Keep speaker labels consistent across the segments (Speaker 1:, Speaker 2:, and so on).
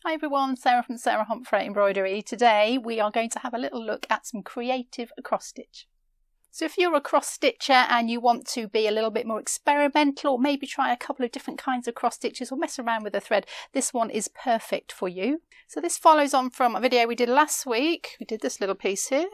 Speaker 1: Hi everyone, Sarah from Sarah Homfray Embroidery. Today we are going to have a little look at some creative cross stitch. So if you're a cross stitcher and you want to be a little bit more experimental, or maybe try a couple of different kinds of cross stitches or mess around with the thread, this one is perfect for you. So this follows on from a video we did last week. We did this little piece here.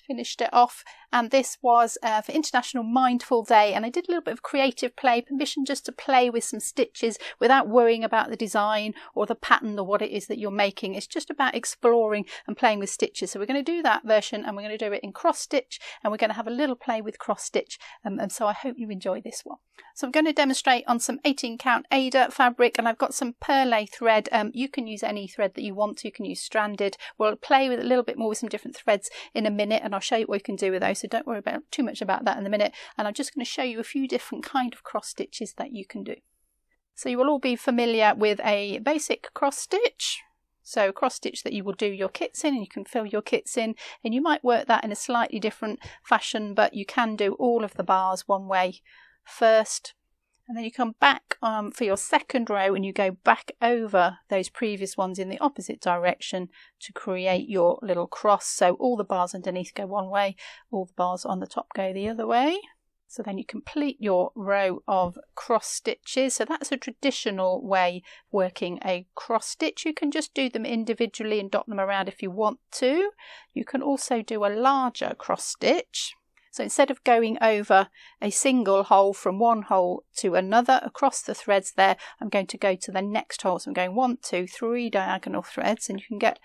Speaker 1: Finished it off, and this was for International Mindful Day, and I did a little bit of creative play, permission just to play with some stitches without worrying about the design or the pattern or what it is that you're making. It's just about exploring and playing with stitches. So we're going to do that version, and we're going to do it in cross stitch, and we're going to have a little play with cross stitch, and so I hope you enjoy this one. So I'm going to demonstrate on some 18 count Ada fabric, and I've got some perlé thread. You can use any thread that you want to. You can use stranded. We'll play with a little bit more with some different threads in a minute, and I'll show you what you can do with those, so don't worry about too much about that in a minute. And I'm just going to show you a few different kind of cross stitches that you can do. So you will all be familiar with a basic cross stitch. So cross stitch that you will do your kits in, and you can fill your kits in, and you might work that in a slightly different fashion, but you can do all of the bars one way first, and then you come back for your second row and you go back over those previous ones in the opposite direction to create your little cross. So all the bars underneath go one way, all the bars on the top go the other way. So then you complete your row of cross stitches. So that's a traditional way of working a cross stitch. You can just do them individually and dot them around if you want to. You can also do a larger cross stitch. So instead of going over a single hole from one hole to another across the threads there, I'm going to go to the next hole. So I'm going 1, 2, 3 diagonal threads, and you can get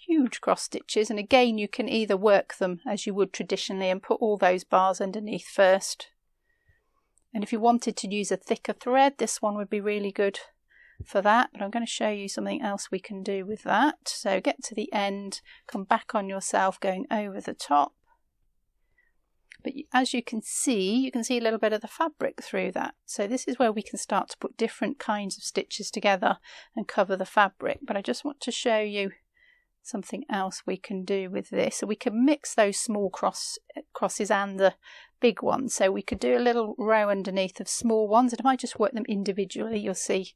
Speaker 1: huge cross stitches. And again, you can either work them as you would traditionally and put all those bars underneath first. And if you wanted to use a thicker thread, this one would be really good for that. But I'm going to show you something else we can do with that. So get to the end, come back on yourself going over the top. But as you can see a little bit of the fabric through that. So this is where we can start to put different kinds of stitches together and cover the fabric. But I just want to show you something else we can do with this. So we can mix those small crosses and the big ones. So we could do a little row underneath of small ones. And if I just work them individually, you'll see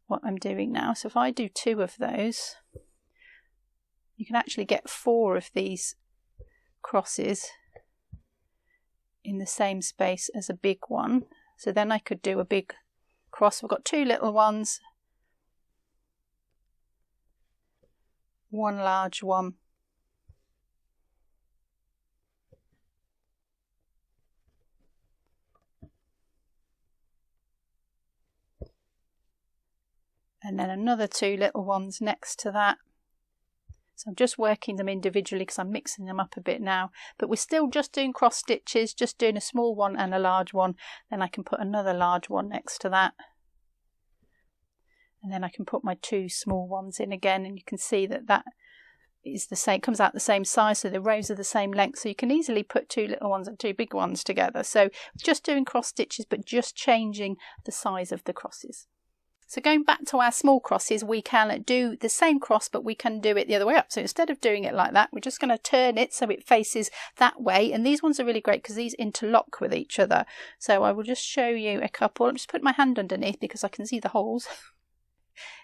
Speaker 1: what I'm doing now. So if I do 2 of those, you can actually get 4 of these crosses in the same space as a big one. So then I could do a big cross. We've got 2 little ones, 1 large one, and then another 2 little ones next to that. So I'm just working them individually because I'm mixing them up a bit now, but we're still just doing cross stitches, just doing a small one and a large one. Then I can put another large one next to that, and then I can put my 2 small ones in again, and you can see that that is the same, comes out the same size, so the rows are the same length, so you can easily put 2 little ones and 2 big ones together. So just doing cross stitches, but just changing the size of the crosses. So going back to our small crosses, we can do the same cross, but we can do it the other way up. So instead of doing it like that, we're just going to turn it so it faces that way. And these ones are really great because these interlock with each other. So I will just show you a couple. I'm just putting my hand underneath because I can see the holes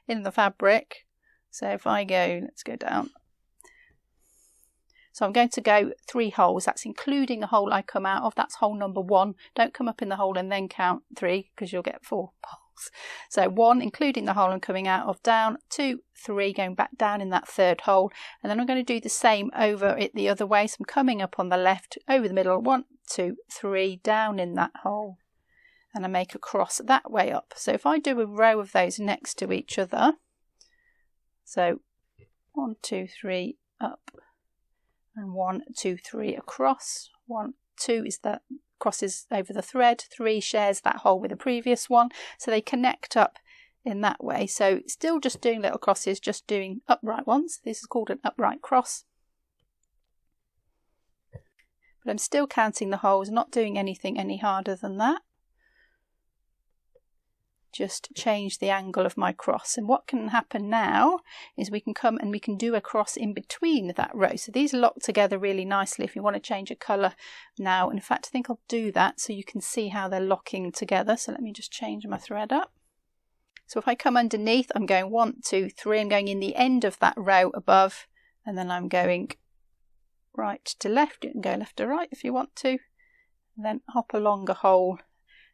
Speaker 1: in the fabric. So if I go, let's go down. So I'm going to go 3 holes. That's including the hole I come out of. That's hole number 1. Don't come up in the hole and then count 3 because you'll get 4 holes. So 1, including the hole I'm coming out of, down, 2, 3, going back down in that 3rd hole, and then I'm going to do the same over it the other way. So I'm coming up on the left, over the middle, 1, 2, 3, down in that hole, and I make a cross that way up. So if I do a row of those next to each other, so 1, 2, 3 up, and 1, 2, 3 across. 1, 2 is that crosses over the thread, 3 shares that hole with the previous one, so they connect up in that way. So still just doing little crosses, just doing upright ones. This is called an upright cross, but I'm still counting the holes, not doing anything any harder than that. Just change the angle of my cross, and what can happen now is we can come and we can do a cross in between that row. So these lock together really nicely if you want to change a colour now. In fact, I think I'll do that so you can see how they're locking together. So let me just change my thread up. So if I come underneath, I'm going 1, 2, 3, I'm going in the end of that row above, and then I'm going right to left. You can go left to right if you want to, and then hop along a hole,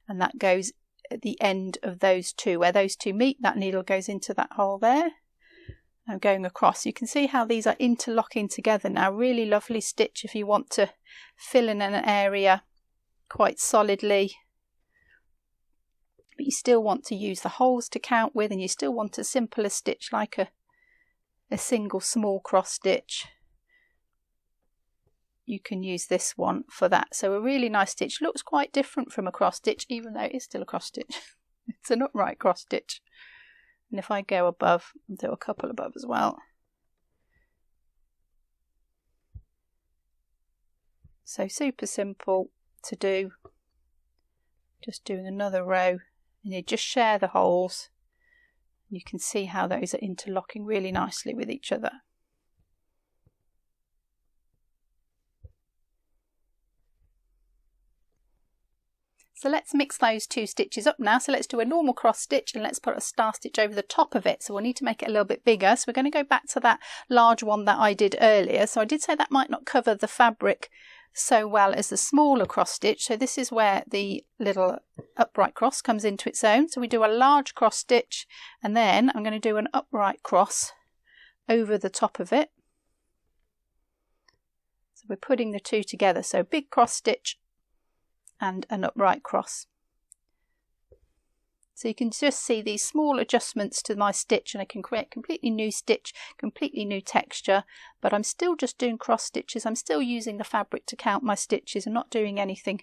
Speaker 1: and that goes at the end of those two. Where those two meet, that needle goes into that hole there. I'm going across. You can see how these are interlocking together now. Really lovely stitch if you want to fill in an area quite solidly, but you still want to use the holes to count with, and you still want a simpler stitch like a single small cross stitch. You can use this one for that. So a really nice stitch. Looks quite different from a cross stitch, even though it is still a cross stitch. It's an upright cross stitch. And if I go above, I'll do a couple above as well. So super simple to do. Just doing another row, and you just share the holes. You can see how those are interlocking really nicely with each other. So let's mix those two stitches up now. So let's do a normal cross stitch, and let's put a star stitch over the top of it. So we'll need to make it a little bit bigger. So we're going to go back to that large one that I did earlier. So I did say that might not cover the fabric so well as the smaller cross stitch. So this is where the little upright cross comes into its own. So we do a large cross stitch, and then I'm going to do an upright cross over the top of it. So we're putting the two together. So big cross stitch and an upright cross. So you can just see these small adjustments to my stitch, and I can create a completely new stitch, completely new texture, but I'm still just doing cross stitches. I'm still using the fabric to count my stitches and not doing anything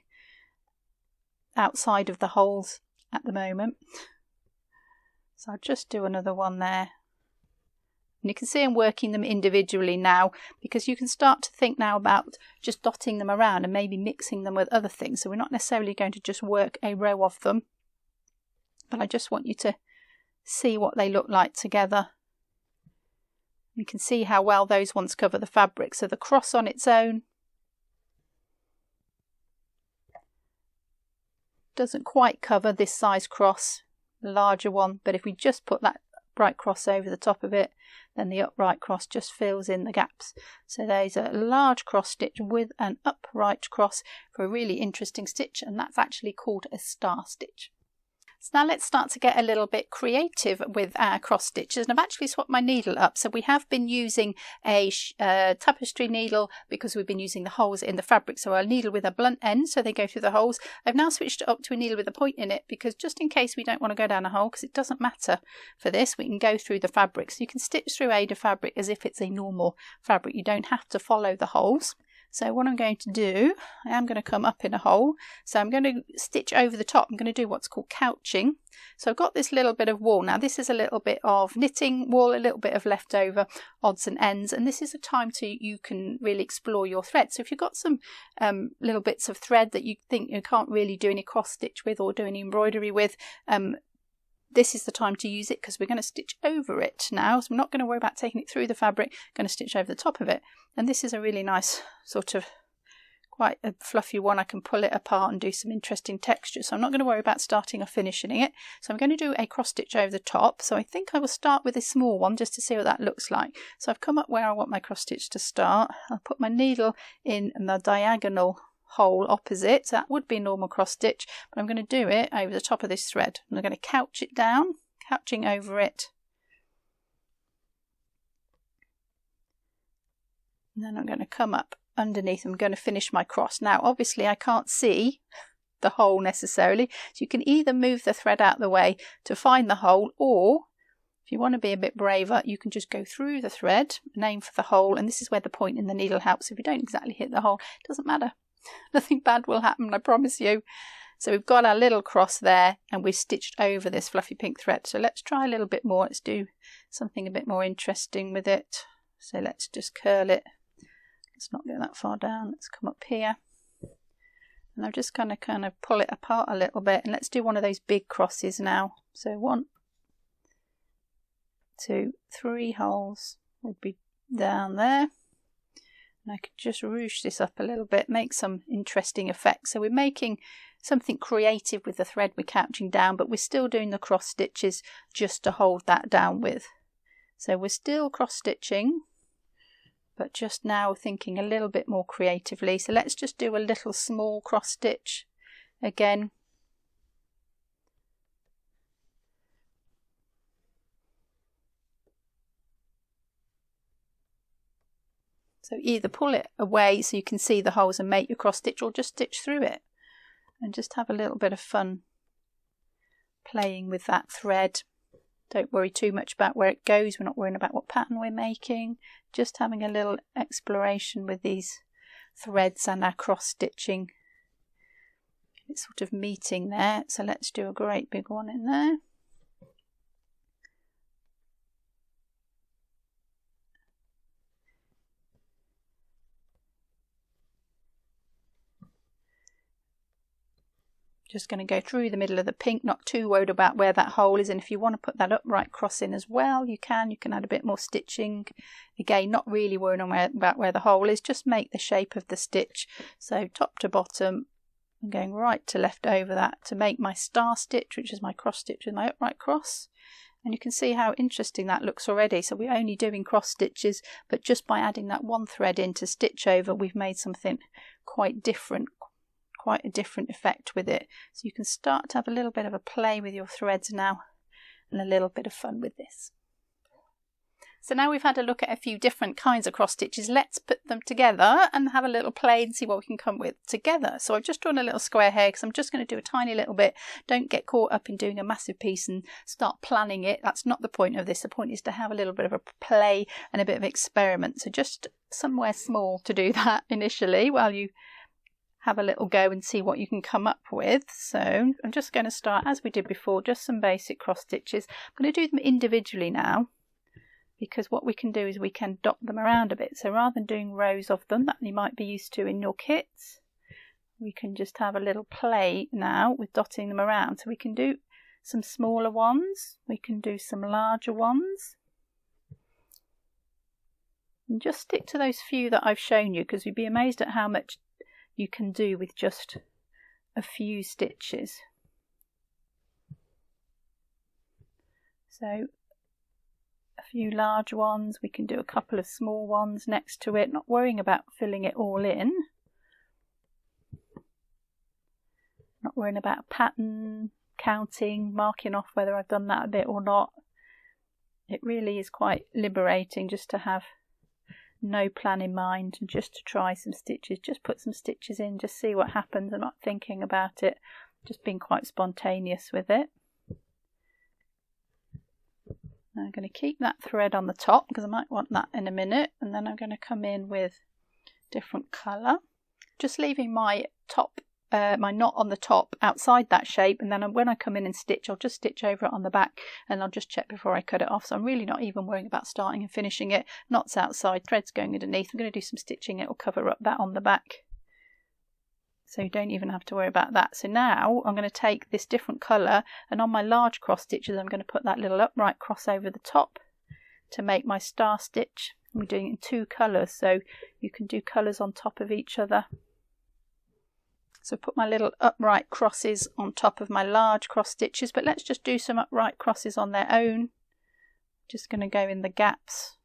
Speaker 1: outside of the holes at the moment. So I'll just do another one there. And you can see I'm working them individually now, because you can start to think now about just dotting them around and maybe mixing them with other things. So we're not necessarily going to just work a row of them, but I just want you to see what they look like together. You can see how well those ones cover the fabric. So the cross on its own doesn't quite cover this size cross, the larger one, but if we just put that upright cross over the top of it, then the upright cross just fills in the gaps. So there's a large cross stitch with an upright cross for a really interesting stitch, and that's actually called a star stitch. So now let's start to get a little bit creative with our cross stitches, and I've actually swapped my needle up. So we have been using a tapestry needle because we've been using the holes in the fabric. So a needle with a blunt end, so they go through the holes. I've now switched it up to a needle with a point in it, because just in case we don't want to go down a hole, because it doesn't matter for this, we can go through the fabric. So you can stitch through Ada fabric as if it's a normal fabric. You don't have to follow the holes. So what I'm going to do, I am going to come up in a hole. So I'm going to stitch over the top. I'm going to do what's called couching. So I've got this little bit of wool. Now this is a little bit of knitting wool, a little bit of leftover odds and ends. And this is a time you can really explore your thread. So if you've got some little bits of thread that you think you can't really do any cross stitch with or do any embroidery with, this is the time to use it, because we're going to stitch over it now. So I'm not going to worry about taking it through the fabric, I'm going to stitch over the top of it. And this is a really nice sort of quite a fluffy one. I can pull it apart and do some interesting texture. So I'm not going to worry about starting or finishing it. So I'm going to do a cross stitch over the top. So I think I will start with a small one just to see what that looks like. So I've come up where I want my cross stitch to start. I'll put my needle in the diagonal hole opposite. So that would be a normal cross stitch, but I'm going to do it over the top of this thread. And I'm going to couch it down, couching over it. And then I'm going to come up underneath. I'm going to finish my cross. Now obviously I can't see the hole necessarily, so you can either move the thread out of the way to find the hole, or if you want to be a bit braver, you can just go through the thread and aim for the hole. And this is where the point in the needle helps. If you don't exactly hit the hole, it doesn't matter. Nothing bad will happen, I promise you. So we've got our little cross there, and we've stitched over this fluffy pink thread. So let's try a little bit more. Let's do something a bit more interesting with it. So let's just curl it. Let's not go that far down. Let's come up here. And I'm just going to kind of pull it apart a little bit. And let's do one of those big crosses now. So 1, 2, 3 holes would be down there. I could just ruche this up a little bit, make some interesting effects. So we're making something creative with the thread we're couching down, but we're still doing the cross stitches just to hold that down with. So we're still cross stitching, but just now thinking a little bit more creatively. So let's just do a little small cross stitch again. So either pull it away so you can see the holes and make your cross stitch, or just stitch through it and just have a little bit of fun playing with that thread. Don't worry too much about where it goes. We're not worrying about what pattern we're making. Just having a little exploration with these threads and our cross stitching. It's sort of meeting there. So let's do a great big one in there. Just going to go through the middle of the pink, not too worried about where that hole is. And if you want to put that upright cross in as well, you can add a bit more stitching. Again, not really worrying about where the hole is, just make the shape of the stitch. So top to bottom, I'm going right to left over that to make my star stitch, which is my cross stitch with my upright cross. And you can see how interesting that looks already. So we're only doing cross stitches, but just by adding that one thread in to stitch over, we've made something quite different. Quite a different effect with it. So you can start to have a little bit of a play with your threads now and a little bit of fun with this. So now we've had a look at a few different kinds of cross stitches, let's put them together and have a little play and see what we can come with together. So I've just drawn a little square here because I'm just going to do a tiny little bit. Don't get caught up in doing a massive piece and start planning it. That's not the point of this. The point is to have a little bit of a play and a bit of experiment. So just somewhere small to do that initially while you have a little go and see what you can come up with. So I'm just going to start as we did before, just some basic cross stitches. I'm going to do them individually now, because what we can do is we can dot them around a bit. So rather than doing rows of them that you might be used to in your kits, we can just have a little play now with dotting them around. So we can do some smaller ones, we can do some larger ones, and just stick to those few that I've shown you, because you'd be amazed at how much you can do with just a few stitches. So a few large ones, we can do a couple of small ones next to it, not worrying about filling it all in, not worrying about pattern, counting, marking off whether I've done that a bit or not. It really is quite liberating just to have no plan in mind and just to try some stitches. Just put some stitches in, just see what happens. I'm not thinking about it, just being quite spontaneous with it. Now I'm going to keep that thread on the top because I might want that in a minute, and then I'm going to come in with different colour, just leaving my top my knot on the top outside that shape, and then when I come in and stitch, I'll just stitch over it on the back and I'll just check before I cut it off. So I'm really not even worrying about starting and finishing it. Knots outside, threads going underneath. I'm going to do some stitching, it will cover up that on the back, so you don't even have to worry about that. So now I'm going to take this different colour, and on my large cross stitches I'm going to put that little upright cross over the top to make my star stitch. I'm doing it in two colours, so you can do colours on top of each other. So put my little upright crosses on top of my large cross stitches, but let's just do some upright crosses on their own. Just going to go in the gaps.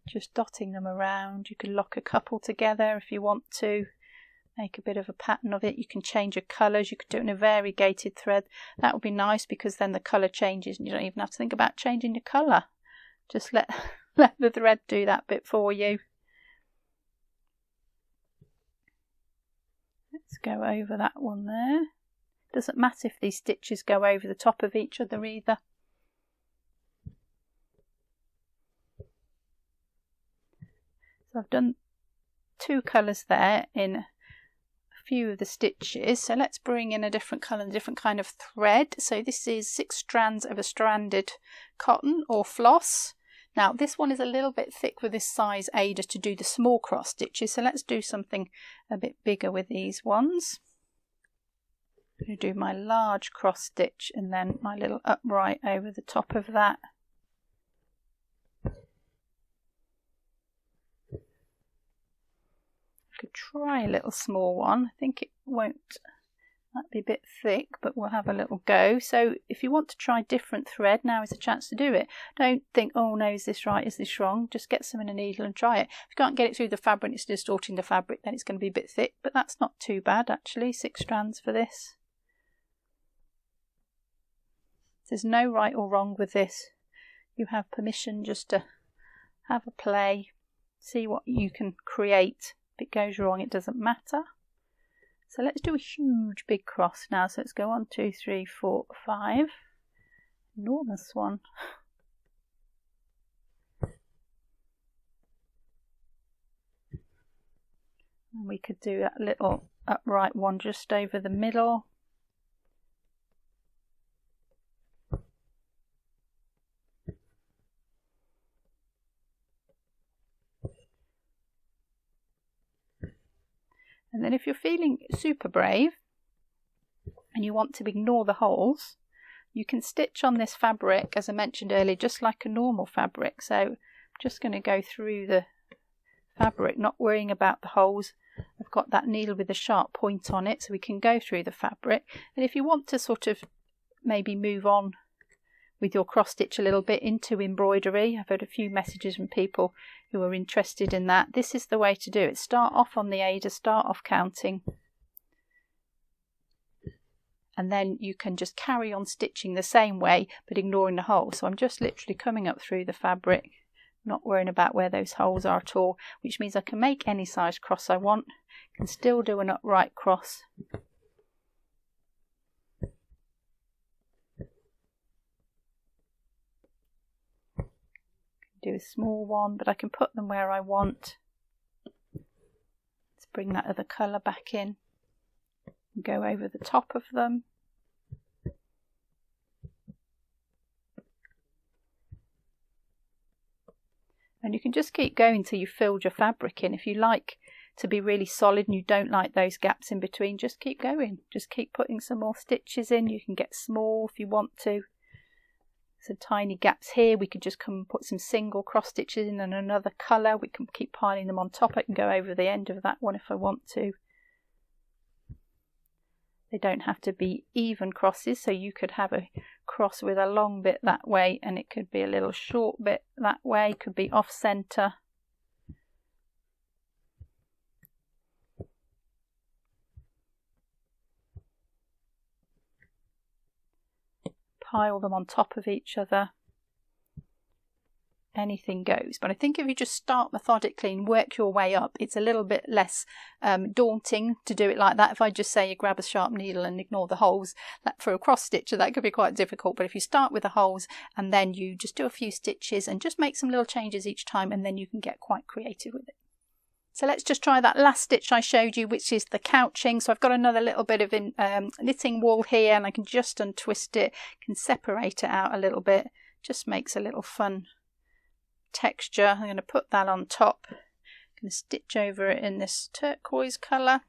Speaker 1: Just dotting them around. You can lock a couple together if you want to. Make a bit of a pattern of it. You can change your colours. You could do it in a variegated thread. That would be nice because then the colour changes and you don't even have to think about changing your colour. Just let the thread do that bit for you. Let's go over that one there. Doesn't matter if these stitches go over the top of each other either. So I've done two colours there in a few of the stitches. So let's bring in a different colour and a different kind of thread. So this is 6 strands of a stranded cotton or floss. Now this one is a little bit thick with this size Ada to do the small cross stitches, so let's do something a bit bigger with these ones. I'm going to do my large cross stitch and then my little upright over the top of that. Could try a little small one. I think it won't, might be a bit thick, but we'll have a little go. So if you want to try different thread, now is a chance to do it. Don't think, oh no, is this right, is this wrong? Just get some in a needle and try it. If you can't get it through the fabric, it's distorting the fabric, then it's going to be a bit thick, but that's not too bad actually. 6 strands for this. There's no right or wrong with this. You have permission just to have a play, see what you can create. If it goes wrong, it doesn't matter. So let's do a huge big cross now. So let's go 1, 2, 3, 4, 5. Enormous one. And we could do that little upright one just over the middle. And then if you're feeling super brave and you want to ignore the holes, you can stitch on this fabric, as I mentioned earlier, just like a normal fabric. So I'm just going to go through the fabric, not worrying about the holes. I've got that needle with a sharp point on it, so we can go through the fabric. And if you want to sort of maybe move on with your cross stitch a little bit into embroidery, I've had a few messages from people who are interested in that. This is the way to do it. Start off on the Ada, start off counting, and then you can just carry on stitching the same way but ignoring the hole. So I'm just literally coming up through the fabric, not worrying about where those holes are at all, which means I can make any size cross I want, can still do an upright cross. Do a small one, but I can put them where I want. Let's bring that other colour back in and go over the top of them. And you can just keep going till you've filled your fabric in. If you like to be really solid and you don't like those gaps in between, just keep going. Just keep putting some more stitches in. You can get small if you want to. Some tiny gaps here. We could just come and put some single cross stitches in and another colour. We can keep piling them on top. I can go over the end of that one if I want to. They don't have to be even crosses, so you could have a cross with a long bit that way and it could be a little short bit that way. It could be off centre. Pile them on top of each other. Anything goes. But I think if you just start methodically and work your way up, it's a little bit less daunting to do it like that. If I just say you grab a sharp needle and ignore the holes, that for a cross stitcher that could be quite difficult. But if you start with the holes and then you just do a few stitches and just make some little changes each time, and then you can get quite creative with it. So let's just try that last stitch I showed you, which is the couching. So I've got another little bit of knitting wool here, and I can just untwist it, can separate it out a little bit. Just makes a little fun texture. I'm going to put that on top. I'm going to stitch over it in this turquoise colour.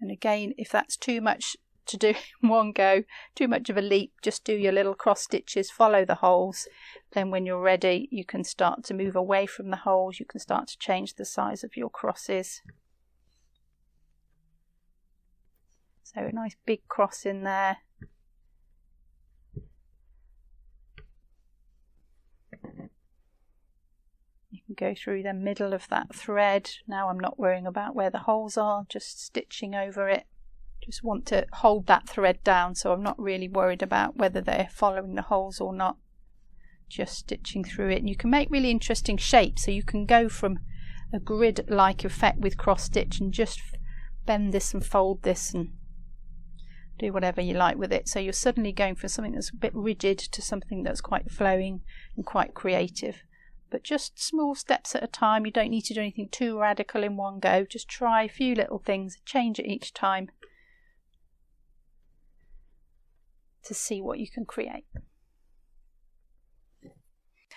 Speaker 1: And again, if that's too much to do in one go, too much of a leap, just do your little cross stitches, follow the holes. Then when you're ready, you can start to move away from the holes. You can start to change the size of your crosses. So a nice big cross in there. You can go through the middle of that thread. Now I'm not worrying about where the holes are, just stitching over it. Just want to hold that thread down, so I'm not really worried about whether they're following the holes or not. Just stitching through it. And you can make really interesting shapes, so you can go from a grid-like effect with cross stitch and just bend this and fold this and do whatever you like with it. So you're suddenly going from something that's a bit rigid to something that's quite flowing and quite creative. But just small steps at a time. You don't need to do anything too radical in one go. Just try a few little things, change it each time to see what you can create.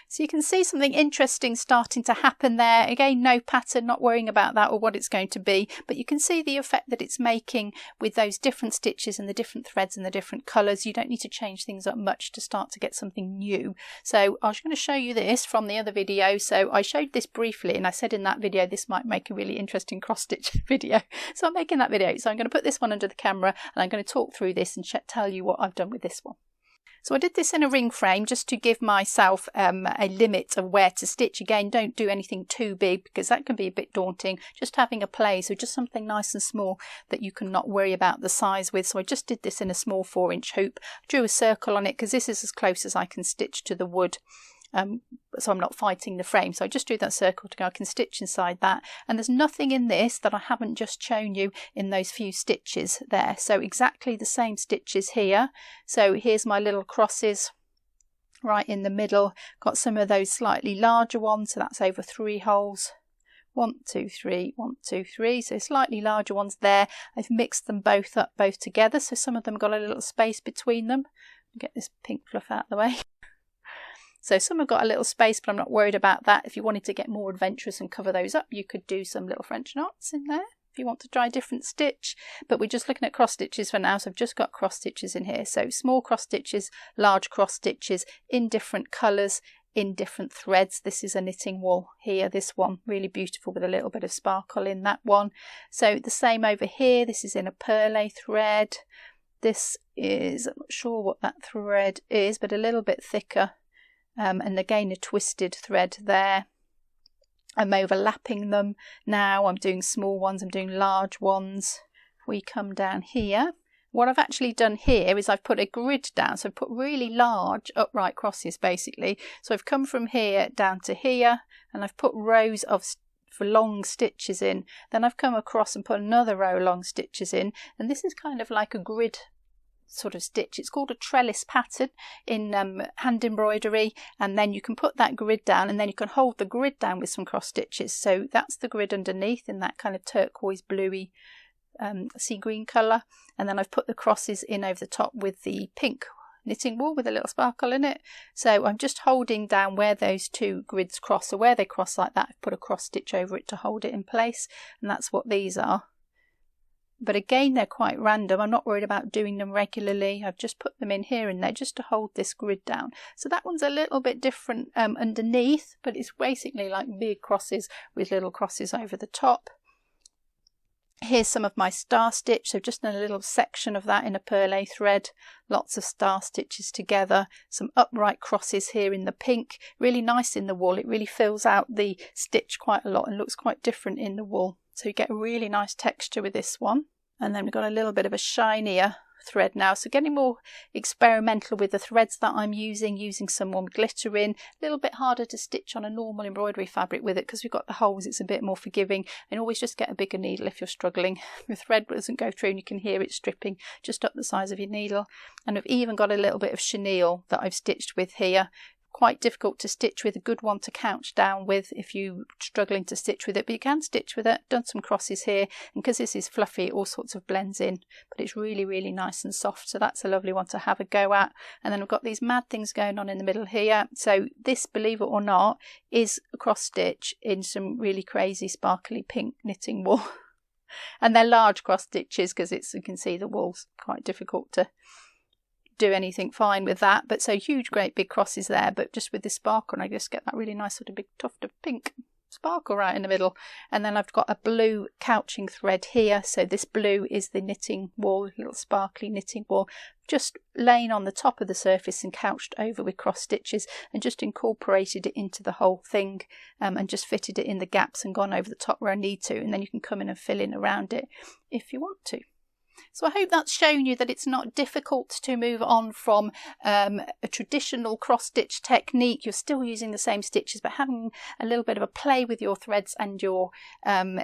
Speaker 1: So you can see something interesting starting to happen there. Again, no pattern, not worrying about that or what it's going to be, but you can see the effect that it's making with those different stitches and the different threads and the different colours. You don't need to change things up much to start to get something new. So I was going to show you this from the other video. So I showed this briefly and I said in that video this might make a really interesting cross stitch video. So I'm making that video. So I'm going to put this one under the camera and I'm going to talk through this and tell you what I've done with this one. So I did this in a ring frame just to give myself a limit of where to stitch. Again, don't do anything too big because that can be a bit daunting. Just having a play, so just something nice and small that you can not worry about the size with. So I just did this in a small 4-inch hoop. Drew a circle on it because this is as close as I can stitch to the wood. So I'm not fighting the frame, so I just drew that circle to go. I can stitch inside that, and there's nothing in this that I haven't just shown you in those few stitches there. So exactly the same stitches here. So here's my little crosses right in the middle. Got some of those slightly larger ones, so that's over 3 holes. 1, 2, 3, 1, 2, 3. So slightly larger ones there. I've mixed them both together, so some of them got a little space between them. Get this pink fluff out of the way. So some have got a little space, but I'm not worried about that. If you wanted to get more adventurous and cover those up, you could do some little French knots in there if you want to try a different stitch. But we're just looking at cross stitches for now, so I've just got cross stitches in here. So small cross stitches, large cross stitches in different colours, in different threads. This is a knitting wool here, this one, really beautiful with a little bit of sparkle in that one. So the same over here, this is in a perlé thread. This is, I'm not sure what that thread is, but a little bit thicker. And again a twisted thread there. I'm overlapping them now. I'm doing small ones, I'm doing large ones. If we come down here, what I've actually done here is I've put a grid down, so I've put really large upright crosses basically. So I've come from here down to here and I've put rows of long stitches in. Then I've come across and put another row of long stitches in, and this is kind of like a grid sort of stitch. It's called a trellis pattern in hand embroidery, and then you can put that grid down and then you can hold the grid down with some cross stitches. So that's the grid underneath in that kind of turquoise bluey sea green colour, and then I've put the crosses in over the top with the pink knitting wool with a little sparkle in it. So I'm just holding down where those two grids cross, so where they cross like that I've put a cross stitch over it to hold it in place, and that's what these are. But again, they're quite random. I'm not worried about doing them regularly. I've just put them in here and there just to hold this grid down. So that one's a little bit different underneath, but it's basically like big crosses with little crosses over the top. Here's some of my star stitch, so just in a little section of that in a perlé thread. Lots of star stitches together. Some upright crosses here in the pink. Really nice in the wool. It really fills out the stitch quite a lot and looks quite different in the wool. So you get a really nice texture with this one. And then we've got a little bit of a shinier thread now, so getting more experimental with the threads that I'm using some more glitter in. A little bit harder to stitch on a normal embroidery fabric with it because we've got the holes. It's a bit more forgiving, and always just get a bigger needle if you're struggling. The thread doesn't go through and you can hear it stripping just up the size of your needle. And I've even got a little bit of chenille that I've stitched with here. Quite difficult to stitch with, a good one to couch down with if you're struggling to stitch with it, but you can stitch with it. Done some crosses here, and because this is fluffy it all sorts of blends in, but it's really nice and soft, so that's a lovely one to have a go at. And then I've got these mad things going on in the middle here. So this, believe it or not, is a cross stitch in some really crazy sparkly pink knitting wool. And they're large cross stitches because it's, you can see the wool's quite difficult to do anything fine with that, but so huge great big crosses there, but just with this sparkle, and I just get that really nice sort of big tuft of pink sparkle right in the middle. And then I've got a blue couching thread here, so this blue is the knitting wool, little sparkly knitting wool, just laying on the top of the surface and couched over with cross stitches, and just incorporated it into the whole thing, and just fitted it in the gaps and gone over the top where I need to, and then you can come in and fill in around it if you want to. So I hope that's shown you that it's not difficult to move on from a traditional cross-stitch technique. You're still using the same stitches, but having a little bit of a play with your threads and your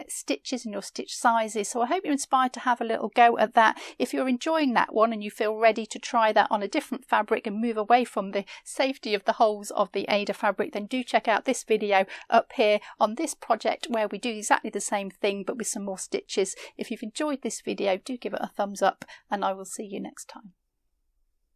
Speaker 1: stitches and your stitch sizes. So I hope you're inspired to have a little go at that. If you're enjoying that one and you feel ready to try that on a different fabric and move away from the safety of the holes of the Ada fabric, then do check out this video up here on this project where we do exactly the same thing but with some more stitches. If you've enjoyed this video, do give it a thumbs up, and I will see you next time.